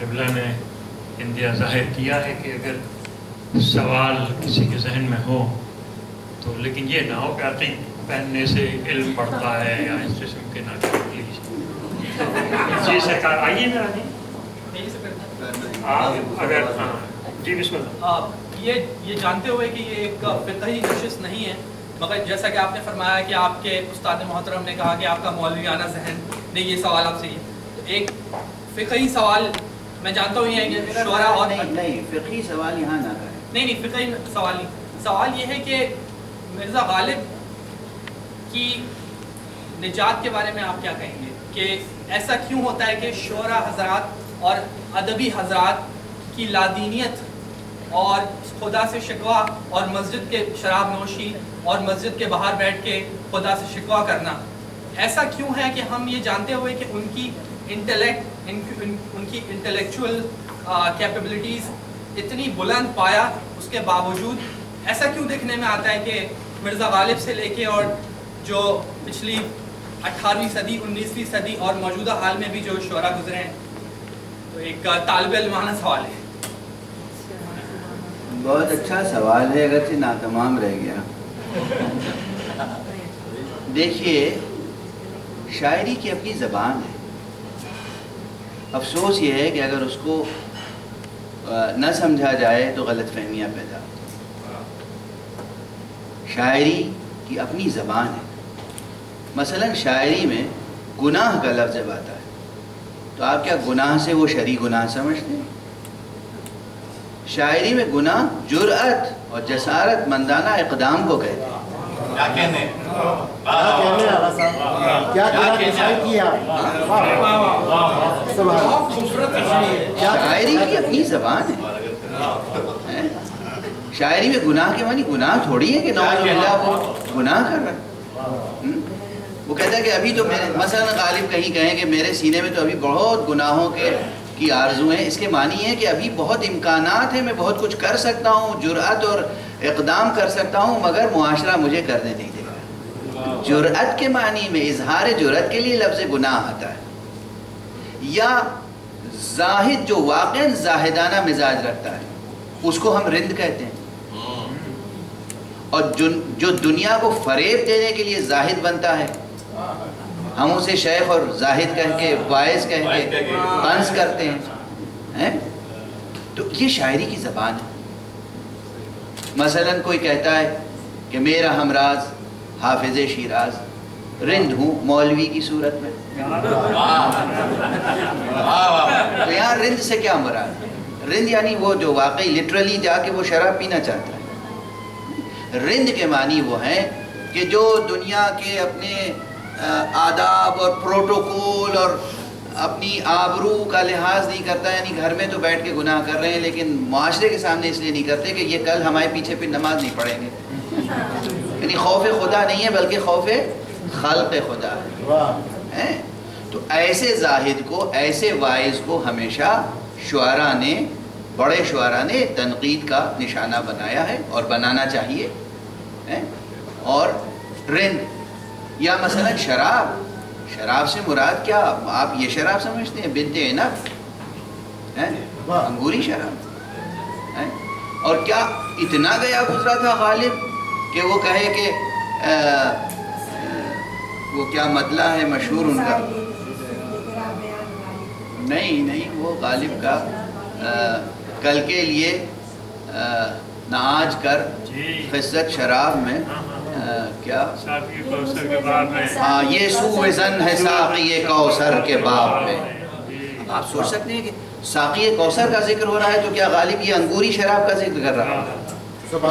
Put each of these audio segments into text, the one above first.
قبلہ نے اندیا ظاہر کیا ہے کہ اگر سوال کسی کے ذہن میں ہو تو لیکن یہ نہ ہو کہ عقیق پہننے سے علم بڑھتا ہے یا اس قسم کے نہ پلیز جی سرکار آئیے نا آپ اگر جی بسم اللہ. یہ جانتے ہوئے کہ یہ ایک فقہی نشست نہیں ہے، مگر جیسا کہ آپ نے فرمایا کہ آپ کے استاد محترم نے کہا کہ آپ کا مولویانہ ذہن نے یہ سوال آپ سے یہ تو ایک فقہی سوال میں جانتا ہوں یہ ہے کہ شعرا اور نہیں فقہی سوال یہاں نہ کریں. نہیں فقہی سوال نہیں. سوال یہ ہے کہ مرزا غالب کی نجات کے بارے میں آپ کیا کہیں گے کہ ایسا کیوں ہوتا ہے کہ شعرا حضرات اور ادبی حضرات کی لادینیت اور خدا سے شکوہ اور مسجد کے شراب نوشی اور مسجد کے باہر بیٹھ کے خدا سے شکوہ کرنا ایسا کیوں ہے کہ ہم یہ جانتے ہوئے کہ ان کی انٹلیکچوئل کیپیبلٹیز اتنی بلند پایا، اس کے باوجود ایسا کیوں دیکھنے میں آتا ہے کہ مرزا غالب سے لے کے اور جو پچھلی 18ویں صدی 19ویں صدی اور موجودہ حال میں بھی جو شعرا گزرے ہیں، تو ایک طالب علمانہ سوال ہے. بہت اچھا سوال ہے، اگرچہ ناتمام رہ گیا. دیکھیے شاعری کی اپنی زبان ہے. افسوس یہ ہے کہ اگر اس کو نہ سمجھا جائے تو غلط فہمیاں پیدا ہوتی ہیں. شاعری کی اپنی زبان ہے. مثلا شاعری میں گناہ کا لفظ جب آتا ہے تو آپ کیا گناہ سے وہ شرعی گناہ سمجھتے ہیں؟ شاعری میں گناہ جرأت اور جسارت مندانہ اقدام کو کہتے ہیں. شاعری کی اپنی زبان ہے. شاعری میں گناہ کے معنی گناہ تھوڑی ہے کہ نعوذ باللہ وہ گناہ کر رہا ہے. وہ کہتا ہے کہ ابھی تو میرے مثلا غالب کہیں کہیں کہ میرے سینے میں تو ابھی بہت گناہوں کی آرزو ہیں. اس کے معنی ہے کہ ابھی بہت امکانات ہیں، میں بہت کچھ کر سکتا ہوں، جرأت اور اقدام کر سکتا ہوں، مگر معاشرہ مجھے کرنے نہیں دے گا. جرأت کے معنی میں اظہار جرأت کے لیے لفظ گناہ آتا ہے. یا زاہد جو واقعاً زاہدانہ مزاج رکھتا ہے اس کو ہم رند کہتے ہیں. اور جو دنیا کو فریب دینے کے لیے زاہد بنتا ہے ہم اسے شیخ اور زاہد کہہ کے واعظ کہہ کے طنز کرتے ہیں. تو یہ شاعری کی زبان ہے. مثلا کوئی کہتا ہے کہ میرا ہمراز حافظ شیراز، رند ہوں مولوی کی صورت میں. تو یہاں رند سے کیا مراد؟ رند یعنی وہ جو واقعی لٹرلی جا کے وہ شراب پینا چاہتا ہے. رند کے معنی وہ ہیں کہ جو دنیا کے اپنے آداب اور پروٹوکول اور اپنی آبرو کا لحاظ نہیں کرتا. یعنی گھر میں تو بیٹھ کے گناہ کر رہے ہیں لیکن معاشرے کے سامنے اس لیے نہیں کرتے کہ یہ کل ہمارے پیچھے پھر نماز نہیں پڑھیں گے. یعنی خوف خدا نہیں ہے بلکہ خوف خلق خدا ہے. تو ایسے زاہد کو، ایسے واعظ کو ہمیشہ شعراء نے، بڑے شعراء نے تنقید کا نشانہ بنایا ہے اور بنانا چاہیے. اور رند یا مثلا شراب سے مراد کیا؟ آپ یہ شراب سمجھتے ہیں بنت عنب، انگوری شراب. اور کیا اتنا گیا گزرا تھا غالب کہ وہ کہے کہ وہ کیا مطلع ہے مشہور ان کا؟ نہیں وہ غالب کا کل کے لیے نہ آج کر قصت شراب میں کیا یہ سوزن ہے ساقی کوثر کے باب میں. آپ سوچ سکتے ہیں کہ ساقی کوثر کا ذکر ہو رہا ہے تو کیا غالب یہ انگوری شراب کا ذکر کر رہا ہے؟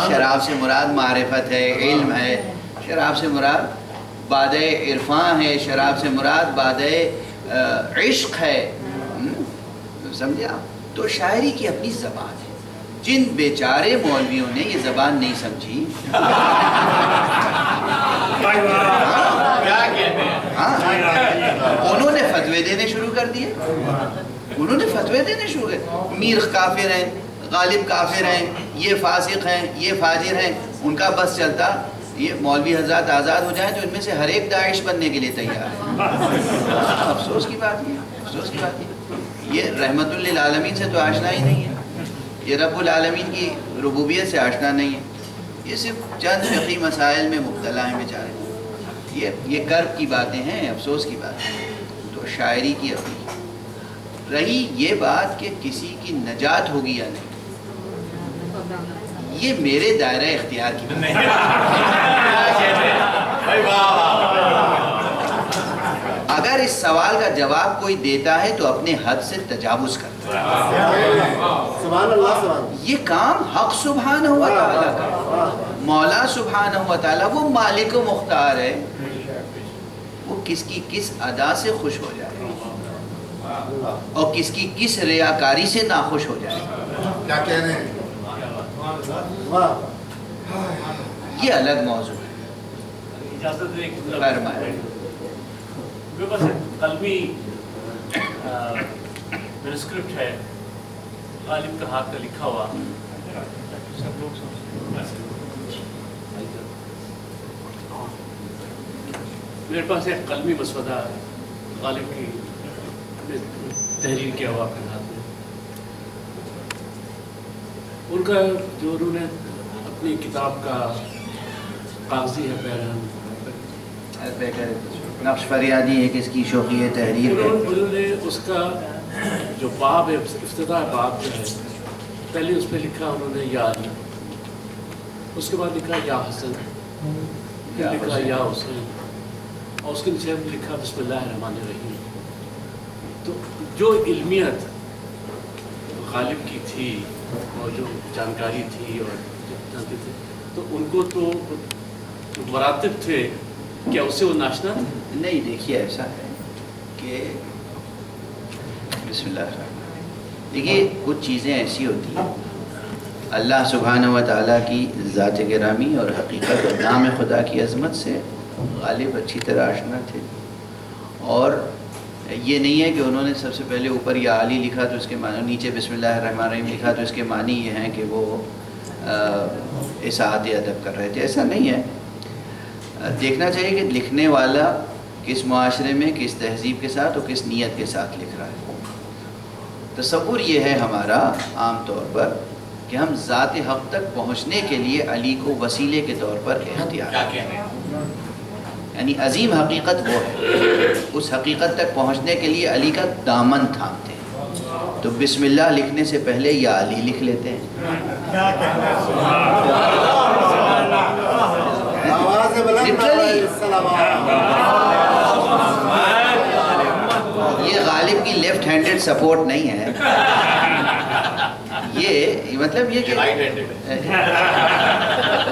شراب سے مراد معرفت ہے، علم ہے. شراب سے مراد باد عرفاں ہے. شراب سے مراد باد عشق ہے. سمجھے آپ؟ تو شاعری کی اپنی زبان ہے. جن بیچارے مولویوں نے یہ زبان نہیں سمجھی انہوں نے فتوے دینے شروع کر دیے. میر کافر ہیں، غالب کافر ہیں، یہ فاسق ہیں، یہ فاجر ہیں. ان کا بس چلتا یہ مولوی حضرات آزاد ہو جائیں تو ان میں سے ہر ایک داعش بننے کے لیے تیار ہے. افسوس کی بات یہ یہ رحمت للعالمین سے تو آشنا ہی نہیں ہے، یہ رب العالمین کی ربوبیت سے آشنا نہیں ہے، یہ صرف چند فقہی مسائل میں مبتلا ہیں بیچارے. یہ کرب کی باتیں ہیں، افسوس کی باتیں ہیں. تو شاعری کی اپنی رہی یہ بات کہ کسی کی نجات ہوگی یا نہیں، یہ میرے دائرہ اختیار کی بات ہے. اگر اس سوال کا جواب کوئی دیتا ہے تو اپنے حد سے تجاوز کرتا ہے. یہ کام حق سبحانہ و تعالیٰ کا، مولا سبحانہ و تعالیٰ وہ مالک و مختار ہے، وہ کس کی کس ادا سے خوش ہو جائے اور کس کی کس ریاکاری سے ناخوش ہو جائے، کیا کہہ رہے ہیں؟ یہ الگ موضوع ہے. اجازت دیں کہ فرمائیں. میرے پاس ایک قلمی مینوسکرپٹ ہے غالب کا ہاتھ کا لکھا ہوا. میرے پاس ایک قلمی مسودہ غالب کی تحریر کیا ہوا اپنے ہاتھ میں. ان کا جو انہوں نے اپنی کتاب کا کاغذی ہے پیرہن نقش فریادی ہے کس کی شوقی تحریر ہے. انہوں نے اس کا جو باب ہے، افتتاح باب جو ہے، پہلے اس پہ لکھا انہوں نے یا علی، اس کے بعد لکھا یا حسن، پھر لکھا یا حسین، اور اس کے نیچے لکھا بسم اللہ الرحمن الرحیم. تو جو علمیت غالب کی تھی اور جو جانکاری تھی اور جانتے تھے، تو ان کو تو مراتب تھے، کیا اس سے وہ ناشنا تھے؟ نہیں، دیکھیے ایسا ہے کہ بسم اللہ الرحمن الرحیم، دیکھیے کچھ چیزیں ایسی ہوتی ہیں اللہ سبحانہ و تعالیٰ کی ذات گرامی اور حقیقت اور نام خدا کی عظمت سے غالب اچھی طرح آشنا تھے. اور یہ نہیں ہے کہ انہوں نے سب سے پہلے اوپر یا علی لکھا تو اس کے معنی، نیچے بسم اللہ الرحمن الرحیم لکھا تو اس کے معنی یہ ہیں کہ وہ اصاعت ادب کر رہے تھے. ایسا نہیں ہے. دیکھنا چاہیے کہ لکھنے والا کس معاشرے میں، کس تہذیب کے ساتھ اور کس نیت کے ساتھ لکھ رہا ہے. تصور یہ ہے ہمارا عام طور پر کہ ہم ذات حق تک پہنچنے کے لیے علی کو وسیلے کے طور پر اختیار کرتے ہیں. یعنی عظیم حقیقت وہ ہے، اس حقیقت تک پہنچنے کے لیے علی کا دامن تھامتے ہیں. تو بسم اللہ لکھنے سے پہلے یا علی لکھ لیتے ہیں. یہ غالب کی لیفٹ ہینڈڈ سپورٹ نہیں ہے، یہ مطلب یہ کہ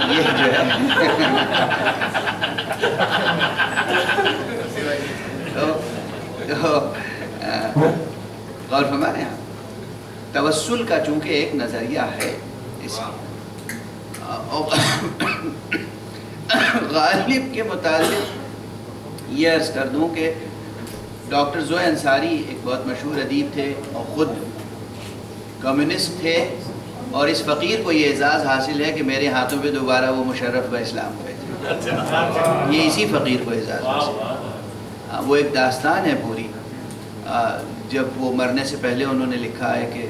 یہ جو ہے غور فرمائیں. توسل کا چونکہ ایک نظریہ ہے اس غالب کے متعلق یہ عرض کر دوں کہ ڈاکٹر زوئے انصاری ایک بہت مشہور ادیب تھے اور خود کمیونسٹ تھے، اور اس فقیر کو یہ اعزاز حاصل ہے کہ میرے ہاتھوں پہ دوبارہ وہ مشرف اسلام ہوئے تھے. یہ اسی فقیر کو اعزاز حاصل ہے. وہ ایک داستان ہے پوری. جب وہ مرنے سے پہلے انہوں نے لکھا ہے کہ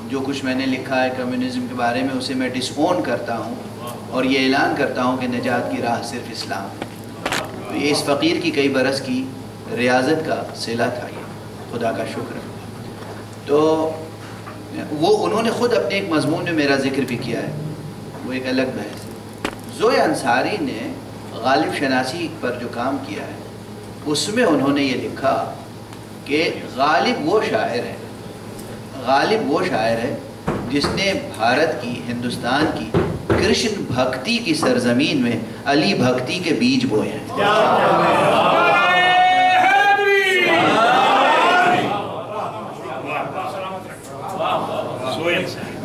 جو کچھ میں نے لکھا ہے کمیونزم کے بارے میں اسے میں ڈس اون کرتا ہوں اور یہ اعلان کرتا ہوں کہ نجات کی راہ صرف اسلام ہے. تو یہ اس فقیر کی کئی برس کی ریاضت کا صلہ تھا، یہ خدا کا شکر. تو وہ انہوں نے خود اپنے ایک مضمون میں میرا ذکر بھی کیا ہے، وہ ایک الگ بحث ہے. زوئے انصاری نے غالب شناسی پر جو کام کیا ہے اس میں انہوں نے یہ لکھا کہ غالب وہ شاعر ہے جس نے بھارت کی، ہندوستان کی کرشن بھکتی کی سرزمین میں علی بھکتی کے بیج بوئے ہیں.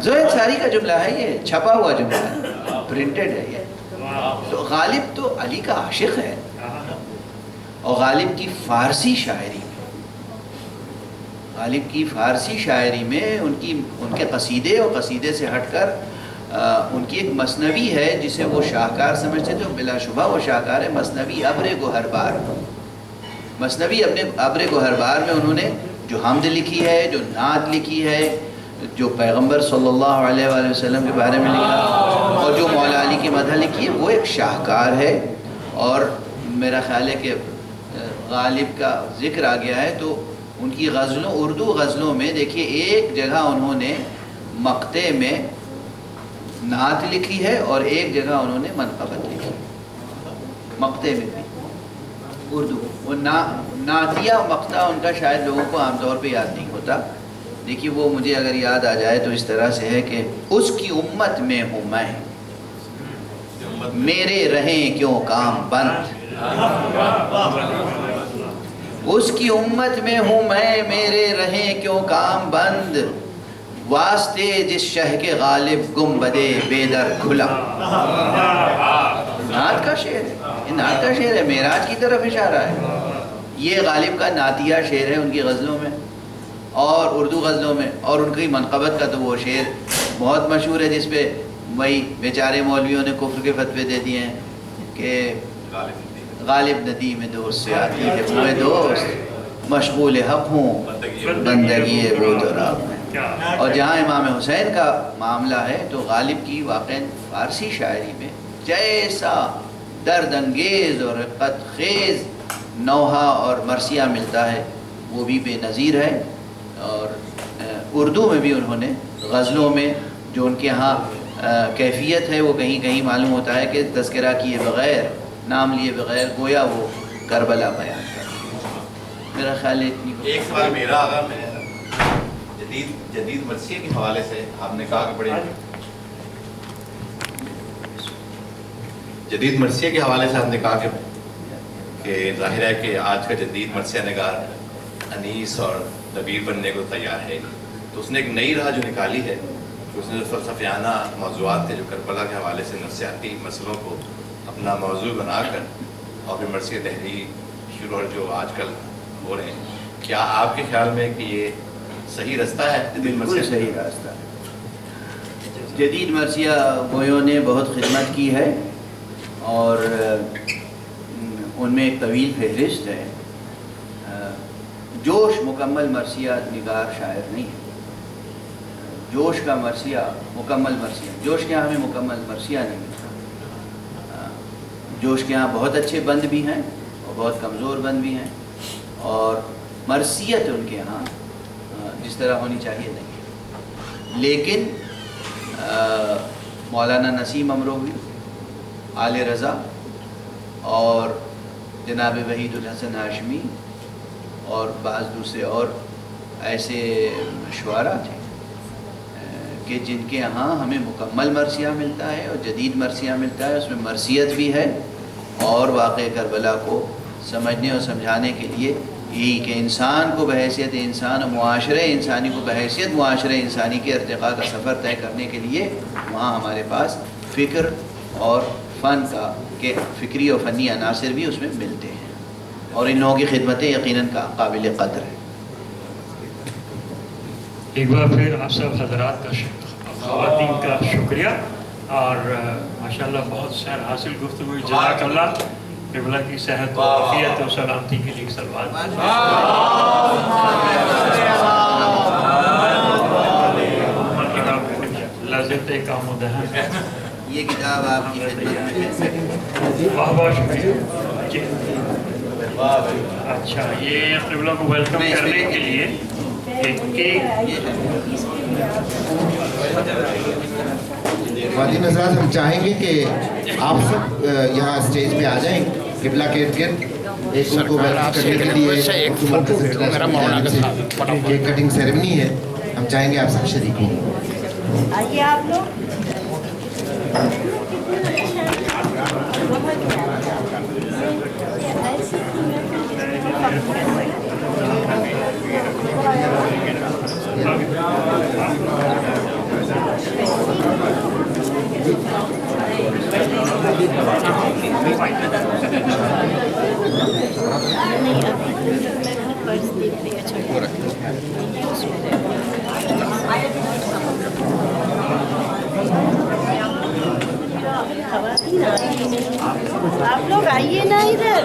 زوئے انصاری کا جملہ ہے، یہ چھپا ہوا جملہ ہے، پرنٹڈ ہے یہ. تو غالب تو علی کا عاشق ہے، اور غالب کی فارسی شاعری میں ان کے قصیدے اور قصیدے سے ہٹ کر ان کی ایک مثنوی ہے جسے وہ شاہکار سمجھتے تھے. بلا شبہ وہ شاہکار ہے. مثنوی ابر گوہر بار، مثنوی اپنے ابر گوہر بار میں انہوں نے جو حمد لکھی ہے، جو نعت لکھی ہے، جو پیغمبر صلی اللہ علیہ وآلہ وسلم کے بارے میں لکھا، اور جو مولا علی کی مدح لکھی ہے، وہ ایک شاہکار ہے۔ اور میرا خیال ہے کہ غالب کا ذکر آ گیا ہے تو ان کی غزلوں، اردو غزلوں میں دیکھیے ایک جگہ انہوں نے مقطع میں نعت لکھی ہے اور ایک جگہ انہوں نے منقبت لکھی، مقطع میں بھی اردو۔ وہ نعتیہ مقطع ان کا شاید لوگوں کو عام طور پہ یاد نہیں ہوتا، دیکھیے وہ مجھے اگر یاد آ جائے تو اس طرح سے ہے کہ اس کی امت میں ہوں میں، میرے رہیں کیوں کام بند، اس کی امت میں ہوں میں، میرے رہیں کیوں کام بند، واسطے جس شہ کے غالب گنبدے بے در کھلا۔ نعت کا شعر ہے، یہ نعت کا شعر ہے، معراج کی طرف اشارہ ہے۔ یہ غالب کا نعتیہ شعر ہے ان کی غزلوں میں اور اردو غزلوں میں، اور ان کی منقبت کا تو وہ شعر بہت مشہور ہے جس پہ وہی بیچارے مولویوں نے کفر کے فتوے دے دیے ہیں کہ غالب ندی میں دوست سے آتی ہے بوئے دوست، مشغول حق ہوں بندگی بود و راب میں۔ اور جہاں امام حسین کا معاملہ ہے تو غالب کی واقعاً فارسی شاعری میں جیسا درد انگیز اور رقت خیز نوحہ اور مرثیہ ملتا ہے وہ بھی بے نظیر ہے۔ اور اردو میں بھی انہوں نے غزلوں میں جو ان کے ہاں کیفیت ہے وہ کہیں کہیں معلوم ہوتا ہے کہ تذکرہ کیے بغیر، نام لیے بغیر گویا وہ کربلا بیان کرتے ہیں۔ میرا خیال ہے اتنی ایک سوال میرا آگا، میں جدید مرثیہ کے حوالے سے آپ نے کہا کہ بڑے جدید مرثیہ کے حوالے سے آپ نے کہا کہ ظاہر ہے کہ آج کا جدید مرثیہ نگار انیس اور دبیر بننے کو تیار ہے، تو اس نے ایک نئی راہ جو نکالی ہے کہ اس نے جو فلسفیانہ موضوعات تھے جو کربلا کے حوالے سے نفسیاتی مسئلوں کو اپنا موضوع بنا کر اور پھر مرثیہ تحریر شروع اور جو آج کل ہو رہے ہیں، کیا آپ کے خیال میں کہ یہ صحیح رستہ ہے جدید مرثیہ؟ بالکل صحیح راستہ ہے۔ جدید مرثیہ گویوں نے بہت خدمت کی ہے اور ان میں ایک طویل فہرست ہے۔ جوش مکمل مرثیہ نگار شاعر نہیں ہے، جوش کا مرثیہ مکمل مرثیہ، جوش کے یہاں ہمیں مکمل مرثیہ نہیں ملتا، جوش کے یہاں بہت اچھے بند بھی ہیں اور بہت کمزور بند بھی ہیں، اور مرثیت ان کے یہاں جس طرح ہونی چاہیے نہیں ہے۔ لیکن مولانا نسیم امروی، آل رضا اور جناب وحید الحسن ہاشمی اور بعض دوسرے اور ایسے شعراء تھے کہ جن کے ہاں ہمیں مکمل مرثیہ ملتا ہے اور جدید مرثیہ ملتا ہے، اس میں مرثیت بھی ہے اور واقع کربلا کو سمجھنے اور سمجھانے کے لیے یہی کہ انسان کو بحیثیت انسان اور معاشرے انسانی کو بحیثیت معاشرے انسانی کے ارتقاء کا سفر طے کرنے کے لیے وہاں ہمارے پاس فکر اور فن کا کہ فکری اور فنی عناصر بھی اس میں ملتے ہیں، اور ان لوگوں کی خدمتیں یقیناً قابل قدر ہیں۔ ایک بار پھر آپ سب حضرات کا خواتین کا شکریہ اور ماشاءاللہ بہت سیر حاصل گفتگو، جزاک اللہ، قبلہ کی صحت و عافیت و سلامتی کے لیے سلوات۔ لذت کام و دہن، یہ کتاب آپ کی خدمت میں بہت بہت شکریہ جی۔ اچھا، یہ قبلہ کو ویلکم کرنے کے لیے ایک خواتین حضرات، ہم چاہیں گے کہ آپ سب یہاں اسٹیج پہ آ جائیں قبلہ کے ارد گرد، ایک ان کو ویلکم کرنے کے لیے کیک کٹنگ سیریمنی ہے، ہم چاہیں گے آپ سب شریک ہوں۔ آئیے آپ لوگ۔ آپ لوگ آئیے نا ادھر۔